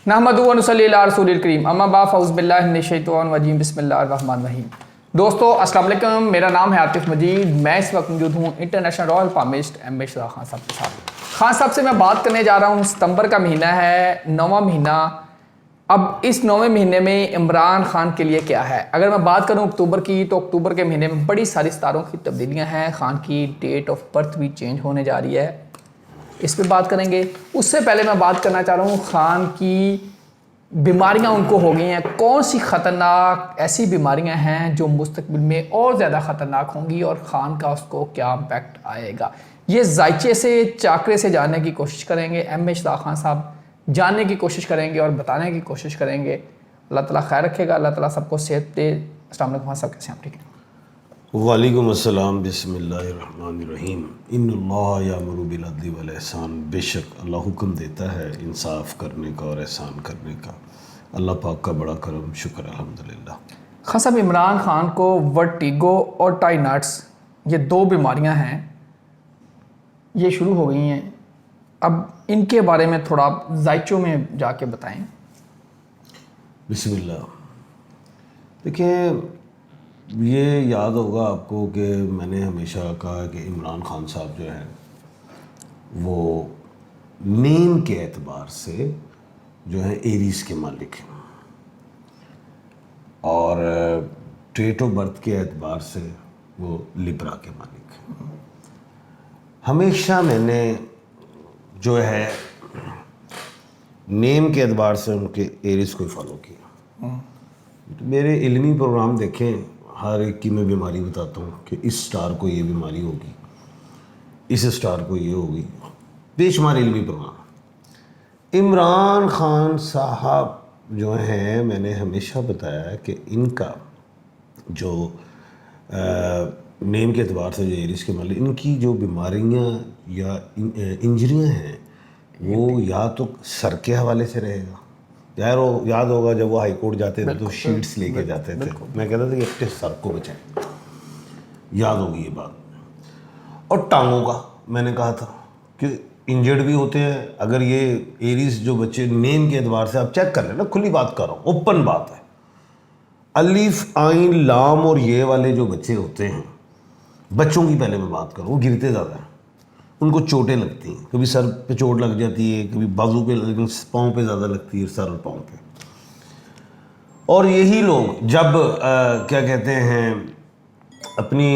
नहमदुहु व नुसल्ली अला रसूलिल करीम अम्मा बाद फ़ऊज़ु बिल्लाहि मिनश शैतानिर रजीम बिस्मिल्लाहिर रहमानिर रहीम। दोस्तों अस्सलाम वालेकुम, मेरा नाम है आतिफ मजीद। मैं इस वक्त मौजूद हूँ international royal pharmacist M H Khan साहब के साथ। खान साहब से मैं बात करने जा रहा हूँ। सितंबर का महीना है, 9वां महीना। अब इस 9वें महीने में इमरान खान के लिए क्या है? अगर मैं बात करूँ अक्टूबर की, तो अक्टूबर के महीने में बड़ी सारी सितारों की तब्दीलियाँ हैं। खान की डेट ऑफ बर्थ भी चेंज होने जा रही है, इस पर बात करेंगे। उससे पहले मैं बात करना चाह रहा हूँ खान की बीमारियाँ उनको हो गई हैं, कौन सी ख़तरनाक ऐसी बीमारियाँ हैं जो मुस्तकबिल में और ज़्यादा ख़तरनाक होंगी और ख़ान का उसको क्या इम्पैक्ट आएगा। ये जायचे से चाकरे से जानने की कोशिश करेंगे। एम एच खान साहब जानने की कोशिश करेंगे और बताने की कोशिश करेंगे। अल्लाह ताला खैर रखेगा, अल्लाह ताला सबको सेहत दे। अस्सलाम वालेकुम साहब, कैसे हैं आप? ठीक है। वालेकुम अस्सलाम, बिस्मिल्लाहिर्रहमानिर्रहीम। इन्नल्लाह यामुरु बिल अदली वल ihsan। बेशक अल्लाह हुक्म देता है इंसाफ करने का और एहसान करने का। अल्लाह पाक का बड़ा करम, शुक्र अल्हम्दुलिल्लाह। खान साहब, इमरान खान को वर्टिगो और टाइनाट्स, ये दो बीमारियां हैं, ये शुरू हो गई हैं। अब इनके बारे में थोड़ा आप जायचों में जाके बताएं। बिस्मिल्लाह। देखिए, ये याद होगा आपको कि मैंने हमेशा कहा कि इमरान खान साहब जो है वो नेम के एतबार से जो है एरीज के मालिक हैं और डेट ऑफ बर्थ के एतबार से वो लिब्रा के मालिक हैं। हमेशा मैंने जो है नेम के एतबार से उनके एरीज को फॉलो किया। तो मेरे इल्मी प्रोग्राम देखें, हर एक की मैं बीमारी बताता हूँ कि इस स्टार को ये बीमारी होगी, इस स्टार को ये होगी, बेशुमार इल्मी प्रोग्राम। इमरान खान साहब जो हैं, मैंने हमेशा बताया कि इनका जो नेम के अतबार से जो एरिस के मालिक, इनकी जो बीमारियाँ या इंजरियाँ हैं वो या तो सर के हवाले से रहेगा। यार वो याद होगा जब वो हाई कोर्ट जाते थे तो शीट्स लेके जाते थे, मैं कहता था कि अपने सर को बचाएं, याद होगी ये बात। और टांगों का मैंने कहा था कि इंजर्ड भी होते हैं। अगर ये एरीज जो बच्चे नेम के एतबार से आप चेक कर लेना, खुली बात कर रहा हूँ, ओपन बात है। अलिफ आइन लाम और ये वाले जो बच्चे होते हैं, बच्चों की पहले मैं बात करूँ, वो गिरते ज़्यादा हैं, उनको चोटें लगती हैं। कभी सर पे चोट लग जाती है, कभी बाजू पे, लेकिन पाँव पे ज़्यादा लगती है, सर और पाँव पे। और यही लोग जब क्या कहते हैं अपनी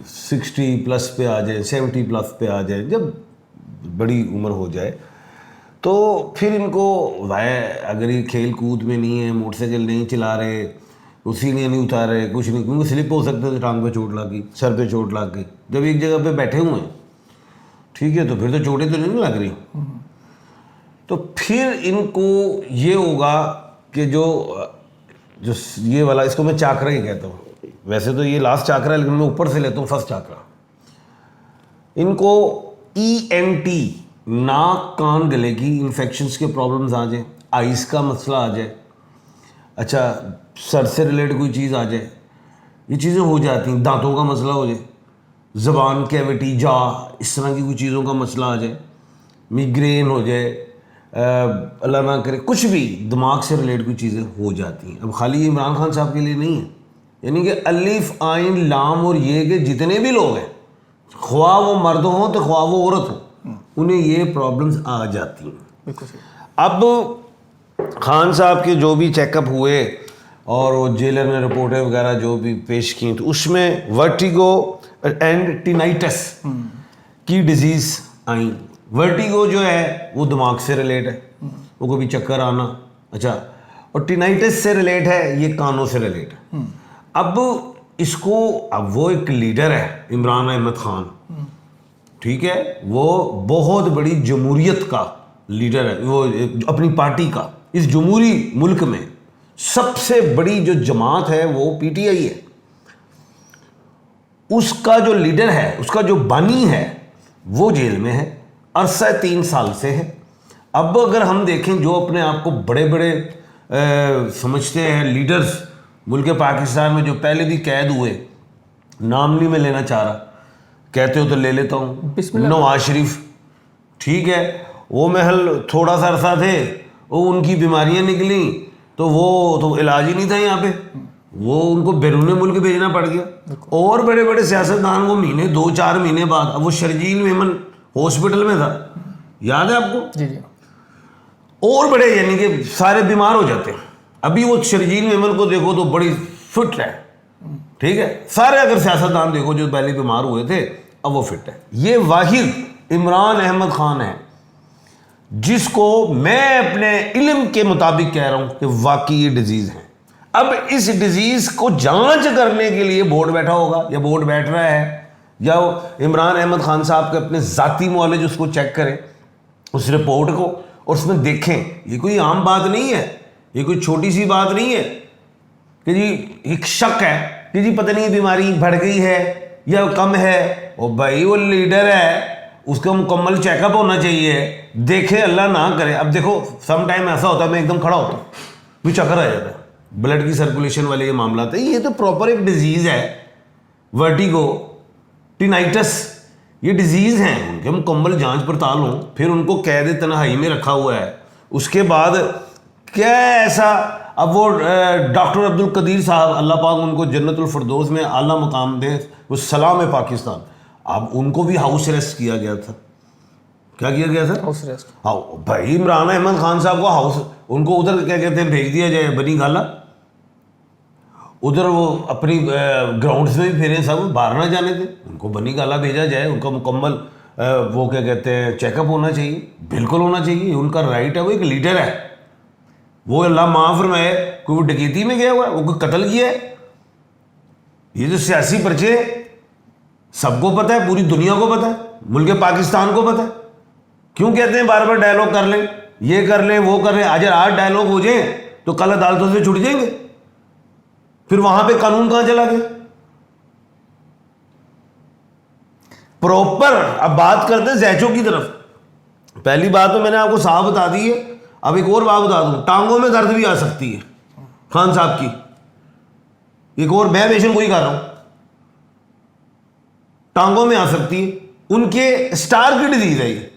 60 प्लस पे आ जाए, 70 प्लस पे आ जाए, जब बड़ी उम्र हो जाए, तो फिर इनको अगर ये खेल कूद में नहीं है, मोटरसाइकिल नहीं चला रहे, सीढ़ियाँ नहीं उतार रहे, कुछ नहीं, क्योंकि स्लिप हो सकते थे, टांग पे चोट लग गई, सर पे चोट लग गई। जब एक जगह पे बैठे हुए हैं, ठीक है, तो फिर तो चोटें तो नहीं लग रही। तो फिर इनको ये होगा कि जो ये वाला, इसको मैं चाकरा ही कहता हूँ, वैसे तो ये लास्ट चाकरा है, लेकिन मैं ऊपर से लेता हूँ फर्स्ट चाकरा। इनको ENT, नाक कान गले की इन्फेक्शंस के प्रॉब्लम्स आ जाए, आइस का मसला आ जाए, अच्छा सर से रिलेटेड कोई चीज़ आ जाए, ये चीज़ें हो जाती हैं। दांतों का मसला हो जाए, ज़बान कैविटी, जा, इस तरह की कोई चीज़ों का मसला आ जाए, मिग्रेन हो जाए, अल्लाह ना करे कुछ भी दिमाग से रिलेटेड कोई चीज़ें हो जाती हैं। अब खाली इमरान खान साहब के लिए नहीं है, यानी कि अलिफ आइन लाम और ये के जितने भी लोग हैं, ख्वाह वो मर्द हों तो ख्वाह वो औरत हो, उन्हें ये प्रॉब्लम्स आ जाती हैं। अब खान साहब के जो भी चेकअप हुए और वो जेलर ने रिपोर्टें वगैरह जो भी पेश की, तो उसमें वर्टिगो एंड टिनाइटस की डिजीज़ आई। वर्टिगो जो है वो दिमाग से रिलेट है, वो कभी चक्कर आना, अच्छा, और टिनाइटस से रिलेट है, ये कानों से रिलेट है। अब इसको, अब वो एक लीडर है इमरान अहमद खान, ठीक है, वो बहुत बड़ी जमहूरियत का लीडर है, वो अपनी पार्टी का, इस जमहूरी मुल्क में सबसे बड़ी जो जमात है वो PTI है। उसका जो लीडर है, उसका जो बानी है, वो जेल में है, अरसा 3 साल से है। अब अगर हम देखें, जो अपने आप को बड़े बड़े समझते हैं लीडर्स मुल्क पाकिस्तान में, जो पहले भी कैद हुए, नाम नहीं मैं लेना चाह रहा, कहते हो तो ले लेता हूँ, नवाज शरीफ, ठीक है, वो महल थोड़ा सा अरसा थे, वो उनकी बीमारियां निकली, तो वो तो इलाज ही नहीं था यहाँ पे, वो उनको बैरून मुल्क भेजना पड़ गया। और बड़े बड़े सियासतदान वो महीने 2-4 महीने बाद, अब वो शर्जील मेमन हॉस्पिटल में था, याद है आपको? जी जी। और बड़े यानी कि सारे बीमार हो जाते हैं। अभी वो शर्जील मेमन को देखो तो बड़ी फिट है, ठीक है। सारे अगर सियासतदान देखो जो पहले बीमार हुए थे, अब वो फिट है। ये वाहिद इमरान अहमद खान है जिसको मैं अपने इल्म के मुताबिक कह रहा हूं कि वाकई ये डिजीज है। अब इस डिजीज को जांच करने के लिए बोर्ड बैठा होगा, या बोर्ड बैठ रहा है, या इमरान अहमद खान साहब के अपने जाती मुआलिज उसको चेक करें, उस रिपोर्ट को, और उसमें देखें। ये कोई आम बात नहीं है, ये कोई छोटी सी बात नहीं है कि जी एक शक है कि जी पता नहीं बीमारी बढ़ गई है या कम है। ओ भाई वो लीडर है, उसका मुकम्मल चेकअप होना चाहिए, देखे अल्लाह ना करे। अब देखो सम टाइम ऐसा होता है मैं एकदम खड़ा होता हूँ, मुझे चक्कर आ जाता है, ब्लड की सर्कुलेशन वाले ये मामला था। ये तो प्रॉपर एक डिजीज़ है, वर्टिगो, टिनाइटस, ये डिजीज़ हैं, उनके मुकम्मल जांच पड़ताल हो, फिर उनको कैद तन्हाई में रखा हुआ है। उसके बाद क्या ऐसा, अब वो डॉक्टर अब्दुल कदीर साहब, अल्लाह पाक उनको जन्नतुल फिरदौस में आला मकाम दे, वो सलाम है पाकिस्तान। अब उनको भी हाउस अरेस्ट किया गया था। क्या किया गया था? House arrest. हाँ भाई, इमरान अहमद खान साहब को हाउस, उनको उधर क्या कहते हैं, भेज दिया जाए बनी गाला, उधर वो अपनी ग्राउंड्स में भी फेरे, सब बाहर ना जाने थे, उनको बनी गाला भेजा जाए, उनका मुकम्मल वो क्या कहते हैं चेकअप होना चाहिए, बिल्कुल होना चाहिए, उनका राइट है, वो एक लीडर है। वो अल्लाह माफ फरमाए, कोई वो डकैती में गया हुआ है, वो कोई कत्ल किया है? ये जो सियासी पर्चे सबको पता है, पूरी दुनिया को पता है, मुल्क पाकिस्तान को पता है। क्यों कहते हैं बार बार डायलॉग कर लें, ये कर लें, वो कर लें? आज डायलॉग हो जाए तो कल अदालतों से छुट जाएंगे, फिर वहां पे कानून कहां चला गया? प्रॉपर अब बात करते हैं जैचों की तरफ। पहली बात तो मैंने आपको साफ बता दी है, अब एक और बात बता दूं, टांगों में दर्द भी आ सकती है खान साहब की, एक और मैं पेशेंट कोई कर रहा हूं, टांगों में आ सकती है, उनके स्टार की डिजीज है ये,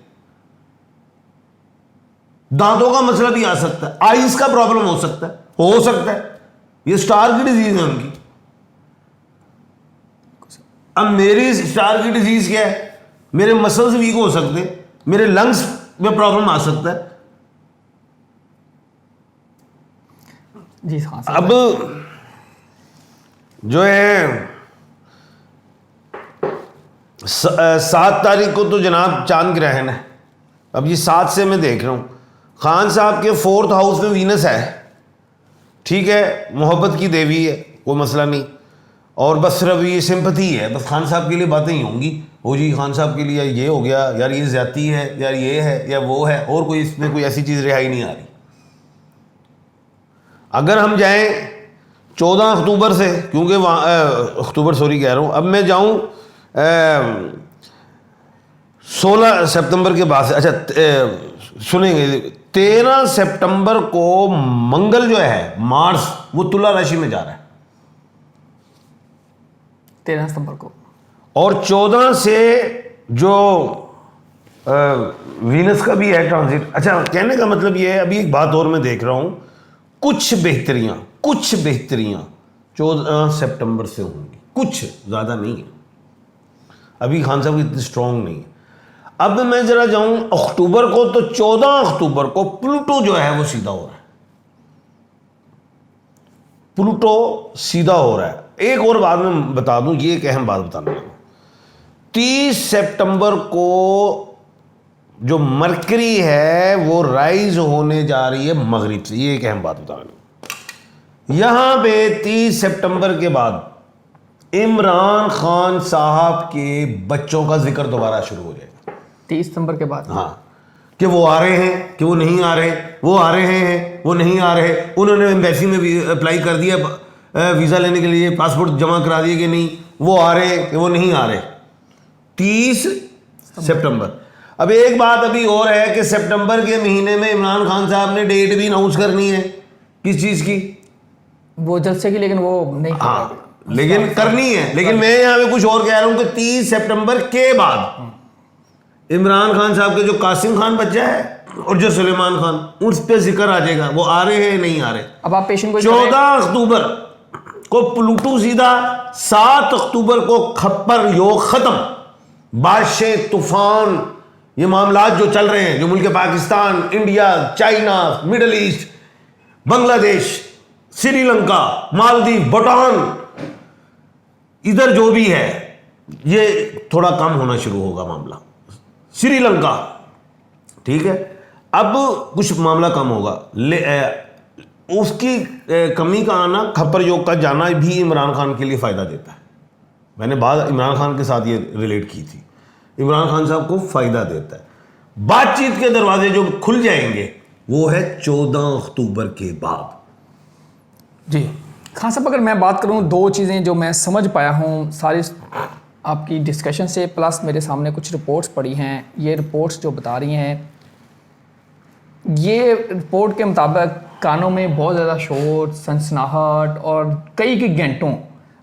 दांतों का मसला भी आ सकता है, आइस का प्रॉब्लम हो सकता है, ये स्टार की डिजीज है उनकी। अब मेरी स्टार की डिजीज क्या है? मेरे मसल्स वीक हो सकते हैं, मेरे लंग्स में प्रॉब्लम आ सकता है। जी हाँ। अब जो है 7 तारीख को तो जनाब चांद ग्रहण है। अब ये 7 से मैं देख रहा हूं, खान साहब के 4th हाउस में वीनस है, ठीक है, मोहब्बत की देवी है, कोई मसला नहीं, और बस सिर्फ ये सिंपथी है, बस खान साहब के लिए बातें ही होंगी, हो जी खान साहब के लिए ये हो गया, यार ये ज्यादती है, यार ये है या वो है, और कोई इसमें कोई ऐसी चीज़ रिहाई नहीं आ रही। अगर हम जाएं 14 अक्टूबर से, क्योंकि वहाँ अक्टूबर सॉरी कह रहा हूँ, अब मैं जाऊँ 16 सितंबर के बाद से, अच्छा सुनेंगे, 13 सितंबर को मंगल जो है मार्स वो तुला राशि में जा रहा है 13 सितंबर को, और 14 से जो वीनस का भी है ट्रांजिट। अच्छा, कहने का मतलब ये है, अभी एक बात और मैं देख रहा हूं, कुछ बेहतरियां 14 सितंबर से होंगी, कुछ ज़्यादा नहीं है, अभी खान साहब इतनी स्ट्रांग नहीं है। अब मैं जरा जाऊं अक्टूबर को, तो 14 अक्टूबर को प्लूटो जो है वो सीधा हो रहा है, प्लूटो सीधा हो रहा है। एक और बात मैं बता दूं, ये एक अहम बात बताने लगा, 30 सितंबर को जो मरकरी है वो राइज होने जा रही है मगरिब से, ये एक अहम बात बताने लगा। यहां पे 30 सितंबर के बाद इमरान खान साहब के बच्चों का जिक्र दोबारा शुरू हो जाएगा 30 सितंबर के बाद। हाँ, कि वो आ रहे हैं कि वो नहीं आ रहे, वो आ रहे हैं वो नहीं आ रहे, उन्होंने एम्बेसी में भी अप्लाई कर दिया वीज़ा लेने के लिए, पासपोर्ट जमा करा दिए कि नहीं, वो आ रहे हैं कि वो नहीं आ रहे। 30 सितंबर। अब एक बात अभी और है कि सितंबर के महीने में इमरान खान साहब ने डेट भी अनाउंस करनी है, किस चीज़ की? वो जलसे की, लेकिन वो नहीं कर रहे। हाँ, लेकिन करनी है। लेकिन मैं यहाँ पे कुछ और कह रहा हूँ कि 30 सितंबर के बाद इमरान खान साहब के जो कासिम खान बच्चा है और जो सुलेमान खान, उस पे जिक्र आ जाएगा। वो आ रहे हैं नहीं आ रहे। अब आप पेशेंट को 14 अक्टूबर को प्लूटो सीधा, 7 अक्टूबर को खप्पर योग खत्म, बारिशें, तूफान, ये मामलात जो चल रहे हैं, जो मुल्क Pakistan, India, China, middle east, Bangladesh, Sri Lanka, Maldives, Bhutan, इधर जो भी है ये थोड़ा कम होना शुरू होगा मामला। श्रीलंका, ठीक है, अब कुछ मामला कम होगा। उसकी कमी का आना, खप्पर योग का जाना भी इमरान खान के लिए फ़ायदा देता है। मैंने बात इमरान खान के साथ ये रिलेट की थी। इमरान खान साहब को फ़ायदा देता है। बातचीत के दरवाजे जो खुल जाएंगे वो है 14 अक्टूबर के बाद। जी खान साहब, अगर मैं बात करूं, दो चीज़ें जो मैं समझ पाया हूं सारी आपकी डिस्कशन से, प्लस मेरे सामने कुछ रिपोर्ट्स पड़ी हैं। ये रिपोर्ट्स जो बता रही हैं, ये रिपोर्ट के मुताबिक कानों में बहुत ज़्यादा शोर, सनसनाहट और कई घंटों,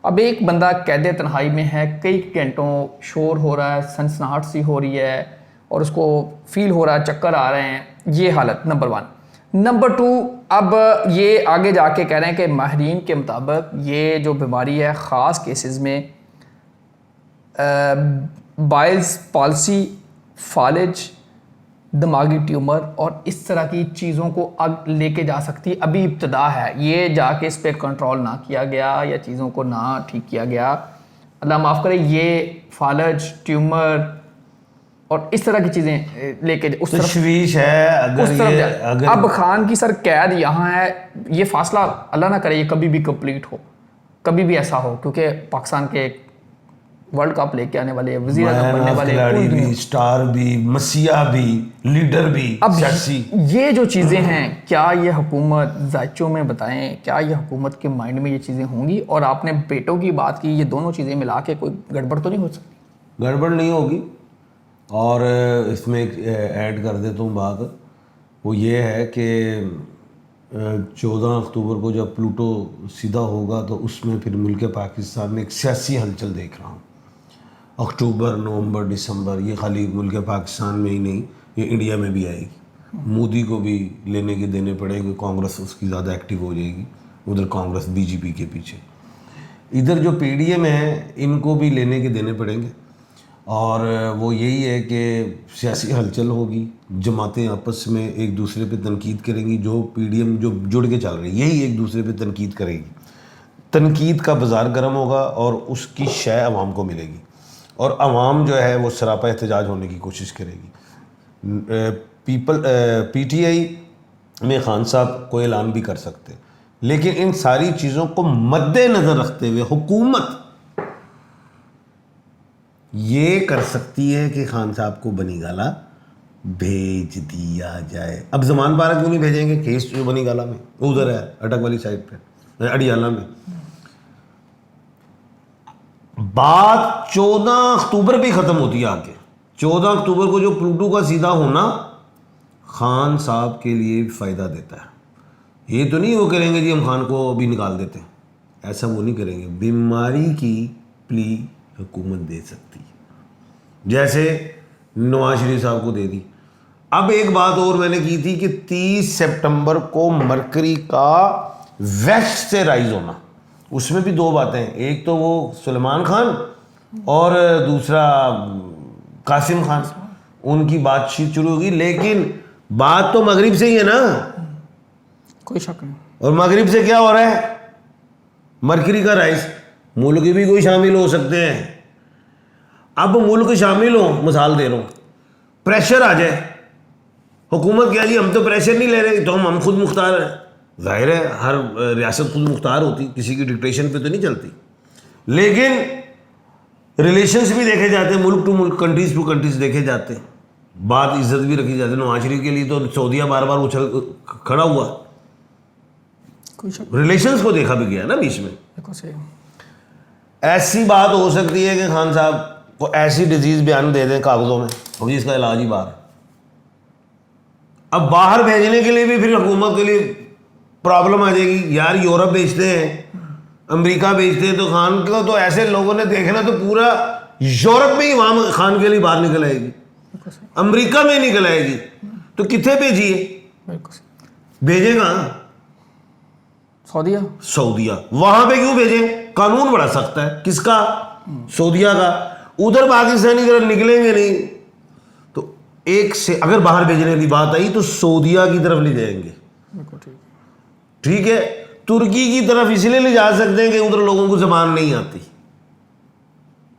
अब एक बंदा कैद तन्हाई में है, कई घंटों शोर हो रहा है, सनसनाहट सी हो रही है और उसको फील हो रहा है, चक्कर आ रहे हैं, ये हालत नंबर 1। नंबर 2, अब ये आगे जाके कह रहे हैं कि माहिरीन के मुताबिक ये जो बीमारी है ख़ास केसेस में बाइल्स पॉलिसी, फालिज, दिमागी ट्यूमर और इस तरह की चीज़ों को लेके जा सकती है। अभी इब्तदा है, ये जाके इस पर कंट्रोल ना किया गया या चीज़ों को ना ठीक किया गया, अल्लाह माफ़ करे, ये फालिज, ट्यूमर और इस तरह की चीज़ें लेके उस तरफ तशवीश है। अगर अब खान की सर कैद यहाँ है, ये फासला अल्लाह ना करे ये कभी भी कंप्लीट हो, कभी भी ऐसा हो, क्योंकि पाकिस्तान के वर्ल्ड कप लेके आने वाले, वज़ीर आज़म बनने वाले, खिलाड़ी भी, स्टार भी, मसीहा भी, लीडर भी, अब जर्सी, ये जो चीज़ें हैं, क्या ये हुकूमत जायचों में बताएं, क्या ये हुकूमत के माइंड में ये चीज़ें होंगी? और आपने बेटों की बात की, ये दोनों चीज़ें मिला के कोई गड़बड़ तो नहीं हो सकती? गड़बड़ नहीं होगी। और इसमें एक ऐड कर देता हूँ बात, वो ये है कि 14 अक्टूबर को जब प्लूटो सीधा होगा तो उसमें फिर मुल्क पाकिस्तान में एक सियासी हलचल देख रहा हूँ। अक्टूबर, नवंबर, दिसंबर, ये खाली मुल्क पाकिस्तान में ही नहीं, ये इंडिया में भी आएगी। मोदी को भी लेने के देने पड़ेंगे, कांग्रेस उसकी ज़्यादा एक्टिव हो जाएगी, उधर कांग्रेस बीजेपी के पीछे। इधर जो पीडीएम है इनको भी लेने के देने पड़ेंगे। और वो यही है कि सियासी हलचल होगी, जमातें आपस में एक दूसरे पे तनकीद करेंगी, जो पीडीएम जो जुड़ के चल रही है यही एक दूसरे पे तनकीद करेगी। तनकीद का बाज़ार गर्म होगा और उसकी शय आवाम को मिलेगी और आवाम जो है वो सरापा एहतजाज होने की कोशिश करेगी। पीटीआई में खान साहब को ऐलान भी कर सकते, लेकिन इन सारी चीज़ों को मद्देनज़र रखते हुए हुकूमत ये कर सकती है कि खान साहब को बनी गाला भेज दिया जाए। अब जमान पारा क्यों नहीं भेजेंगे? केस जो बनी गाला में उधर है, अटक वाली साइड पे, अडियाला में। बात 14 अक्टूबर भी ख़त्म होती है आगे। 14 अक्टूबर को जो प्लूटो का सीधा होना खान साहब के लिए फ़ायदा देता है। ये तो नहीं वो करेंगे जी हम खान को अभी निकाल देते हैं, ऐसा वो नहीं करेंगे। बीमारी की प्ली हुकूमत दे सकती है, जैसे नवाज शरीफ साहब को दे दी। अब एक बात और मैंने की थी कि 30 सितंबर को मरकरी का वेस्ट से राइज होना, उसमें भी दो बातें हैं, एक तो वो सुलेमान खान और दूसरा कासिम खान, उनकी बातचीत शुरू होगी। लेकिन बात तो मगरिब से ही है ना, कोई शक नहीं। और मगरिब से क्या हो रहा है? मरकरी का राइज, मुल्क भी कोई शामिल हो सकते हैं। अब मुल्क शामिल हो, मिसाल दे रहा हूँ, प्रेशर आ जाए, हुकूमत क्या जी हम तो प्रेशर नहीं ले रहे, तो हम खुद मुख्तार हैं। जाहिर है हर रियासत खुद मुख्तार होती, किसी की डिक्टेशन पे तो नहीं चलती, लेकिन रिलेशंस भी देखे जाते हैं, मुल्क टू मुल्क, कंट्रीज टू कंट्रीज देखे जाते हैं, बात इज्जत भी रखी जाती है। नवाज शरीफ के लिए तो सऊदीया बार बार उछल खड़ा हुआ, कोई शक रिलेशंस को देखा भी गया ना बीच में। देखो सही। ऐसी बात हो सकती है कि खान साहब को ऐसी डिजीज बयान दे दें कागजों में, और इसका इलाज ही बाहर है। अब बाहर भेजने के लिए भी फिर हुकूमत के लिए प्रॉब्लम आ जाएगी। यार यूरोप भेजते हैं, अमेरिका भेजते हैं, तो खान को तो ऐसे लोगों ने देखना तो पूरा यूरोप में ही वहां खान के लिए बाहर निकल आएगी। बिल्कुल सही, अमेरिका में निकल आएगी तो कितने भेजिए, बिल्कुल सही। भेजेगा सऊदीया, सऊदीया। वहां पे क्यों भेजे, कानून बड़ा सख्त है, किसका, सऊदीया का। उधर पाकिस्तानी अगर निकलेंगे नहीं तो एक से अगर बाहर भेजने की बात आई तो सऊदीया की तरफ ले जाएंगे, बिल्कुल ठीक, ठीक है। तुर्की की तरफ इसलिए ले जा सकते हैं कि उधर लोगों को जबान नहीं आती,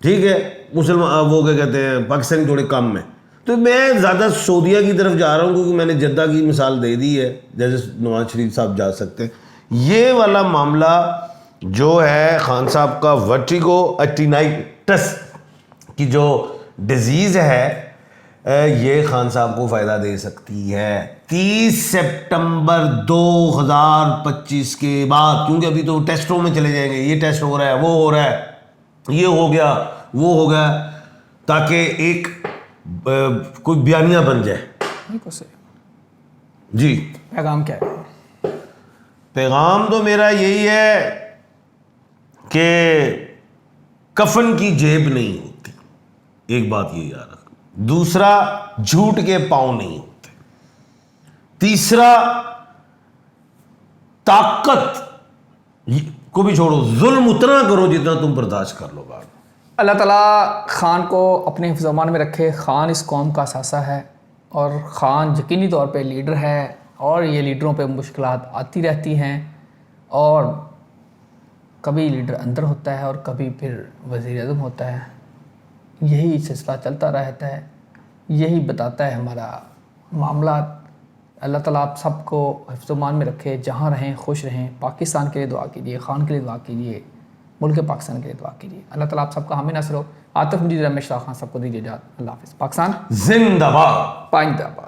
ठीक है। मुसलमान वो क्या कहते हैं, पाकिस्तानी थोड़े कम है। तो मैं ज़्यादा सऊदीया की तरफ जा रहा हूँ क्योंकि मैंने जद्दा की मिसाल दे दी है, जैसे नवाज शरीफ साहब जा सकते हैं। ये वाला मामला जो है खान साहब का वर्टिगो एटिनाइटिस की जो डिजीज़ है, ये खान साहब को फ़ायदा दे सकती है 30 सितंबर 2025 के बाद, क्योंकि अभी तो टेस्टों में चले जाएंगे, ये टेस्ट हो रहा है, वो हो रहा है, ये हो गया, वो हो गया, ताकि एक कोई बयानिया बन जाए। बिल्कुल सही। जी, पैगाम क्या है? पैगाम तो मेरा यही है कि कफन की जेब नहीं होती, एक बात ये याद रखना। दूसरा, झूठ के पांव नहीं होते। तीसरा, ताकत को भी छोड़ो, जुल्म उतना करो जितना तुम बर्दाश्त कर लो। बाद अल्लाह ताला ख़ान को अपने हिफ्ज़-ओ-अमान में रखे। ख़ान इस कौम का असासा है और ख़ान यकीनी तौर पे लीडर है, और ये लीडरों पे मुश्किलात आती रहती हैं, और कभी लीडर अंदर होता है और कभी फिर वज़ीर-ए-आज़म होता है। यही सिलसिला चलता रहता है, यही बताता है हमारा मामला। अल्लाह ताला आप सबको हिफ्ज़-ओ-अमान में रखे, जहाँ रहें खुश रहें। पाकिस्तान के लिए दुआ कीजिए, ख़ान के लिए दुआ कीजिए, मुल्क पाकिस्तान के लिए दुआ कीजिए। अल्लाह ताला आप सबका हामी नसर हो। आतिफ मजीद, रमेश खान सबको दीजिए इजाज़त। अल्लाह हाफ़िज़। पाकिस्तान जिंदाबाद। पाइंदाबाद।